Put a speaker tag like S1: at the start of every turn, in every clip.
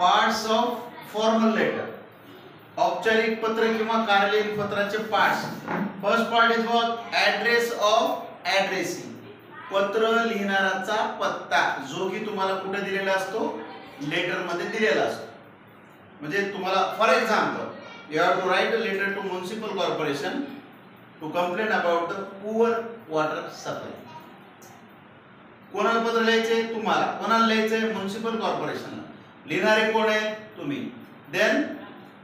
S1: Parts of formal letter, औपचारिक पत्र किंवा कार्यालयीन पत्राचे parts. First part is what? Address of addressee, पत्र लिहिणाराचा पत्ता, जो की तुम्हाला कुठे दिलेला असतो? लेटर मध्ये दिलेला असतो. म्हणजे तुम्हाला for example you have to write a letter to municipal corporation to complain about the poor water supply. कोणाला पत्र लिहायचे? तुम्हाला. कोणाला लिहायचे? म्युनिसिपल कॉर्पोरेशनला. लिहिणारे कोण आहे? तुम्ही. Then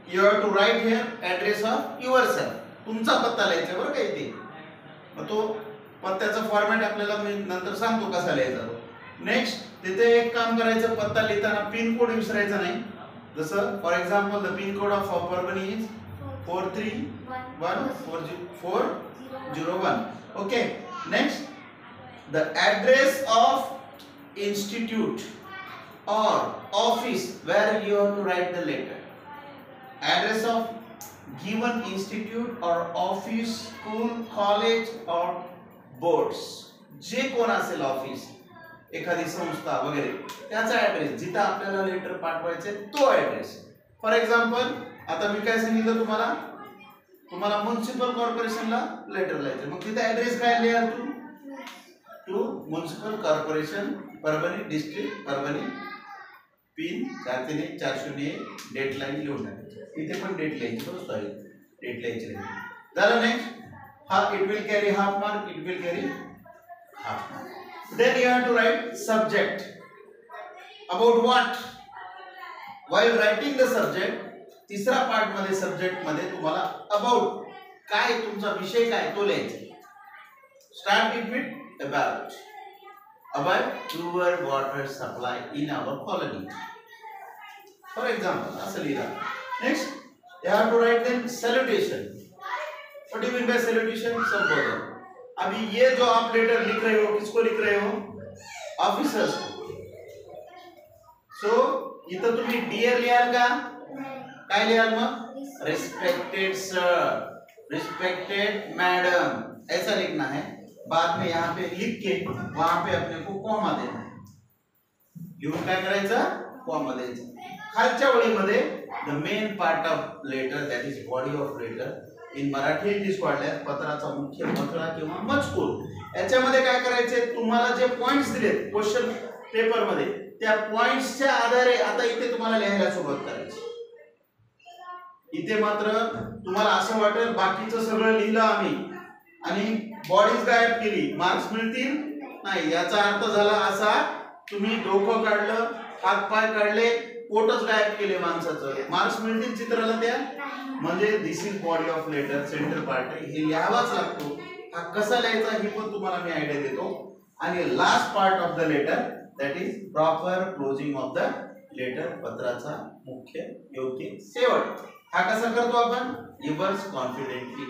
S1: you have to write here address of yourself, तुमचा पत्ता लिहायचा बरं का इथे. मग तो पत्त्याचा फॉर्मॅट आपल्याला मी नंतर सांगतो कसा लिहायचा तो. नेक्स्ट तिथे एक काम करायचं, पत्ता लिहिताना पिन कोड विसरायचा नाही. जसं for example the pin code of Parbhani is 4314401. Okay. Next the address of institute or office where you have to write the letter. Address of given institute or office, school, college or boards. जे कोण असेल office, एखादी संस्था वगैरे, त्याचा address जिथे आपल्याला letter पाठवायचे तो ऍड्रेस. फॉर एक्झाम्पल आता मी काय सांगितलं तुम्हाला म्युनिसिपल कॉर्पोरेशनला लेटर लिहायचं. मग तिथे ऍड्रेस काय लिहा? To municipal corporation Parbhani district Parbhani, pin 43140, date line लिहून टाकायची. इथे पण डेट लिहायची. सॉरी, डेट लिहायची नाही. झालं. नेक्स्ट हा it will carry half mark, it will carry half mark. Then you have to write subject. About what? While writing the subject, तिसरा पार्ट मध्ये सब्जेक्ट मध्ये तुम्हाला अबाउट काय, तुमचा विषय काय तो लिहायचा. Start it with about poor water supply in our colony. For example, असं लिहा. Next, you have to write then salutation. What do you mean by salutation? संबोधन. अभी ये जो आप लेटर लिख रहे हो, किसको लिख रहे हो? ऑफिसर्स को. सो इथं तुम्ही डियर लिहाल का? काय लिहाल मग? रिस्पेक्टेड सर, रिस्पेक्टेड मैडम, ऐसा लिखना है. बाद में यहाँ पे लिख के वहां पे अपने को कॉमा देना है. लिहून काय करायचं? कॉमा द्यायचं. खालच्या ओळीमध्ये the main part of letter, that is body of letter. In Marathi English वाढल्यात पत्राचा मुख्य मथळा किंवा मजकूर. याच्यामध्ये काय करायचे? तुम्हाला जे पॉइंट्स दिलेत क्वेश्चन पेपर मध्ये, त्या पॉइंट्सच्या आधारे आता इथे तुम्हाला लिहायला सुरुवात करायची. इथे मात्र तुम्हाला असं वाटेल बाकीचं सगळं लिहिलं आम्ही आणि बॉडीज गायब केली, मार्क्स मिळतील नाही. याचा अर्थ झाला असा, तुम्ही डोकं काढलं, हात पाय काढले, पोटच गायब केले माणसाचं, मार्क्स मिळतील चित्राला त्या? म्हणजे this is body of letter, centre part आहे, हे लिहावाच लागतो. हा कसा लिहायचा ही पण तुम्हाला मी आयडिया देतो. आणि last part of the letter, that is proper closing of the letter, पत्राचा मुख्य योग्य शेवट. हा कसा करतो आपण? Yours confidently.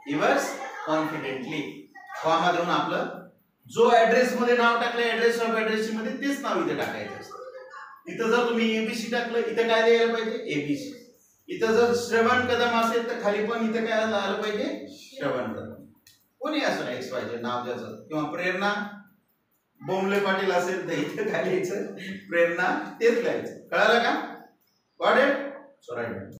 S1: Yours confidently comma देऊन आपलं जो ऍड्रेस मध्ये नाव टाकलं, ऍड्रेस ऑफ ऍड्रेस मध्ये तेच नाव इथे टाकायचं असतं. इथं जर तुम्ही एबीसी टाकलं, इथे काय द्यायला पाहिजे? एबीसी. इथं जर श्रवण कदम असेल तर खाली पण इथे काय आलं पाहिजे? श्रवण कदम. कोणी असं एक्स पाहिजे नाव ज्याचं. किंवा प्रेरणा बोंबले पाटील असेल तर इथे काय लिहायचं? प्रेरणा तेच लिहायचं. कळालं का? Got it? So right.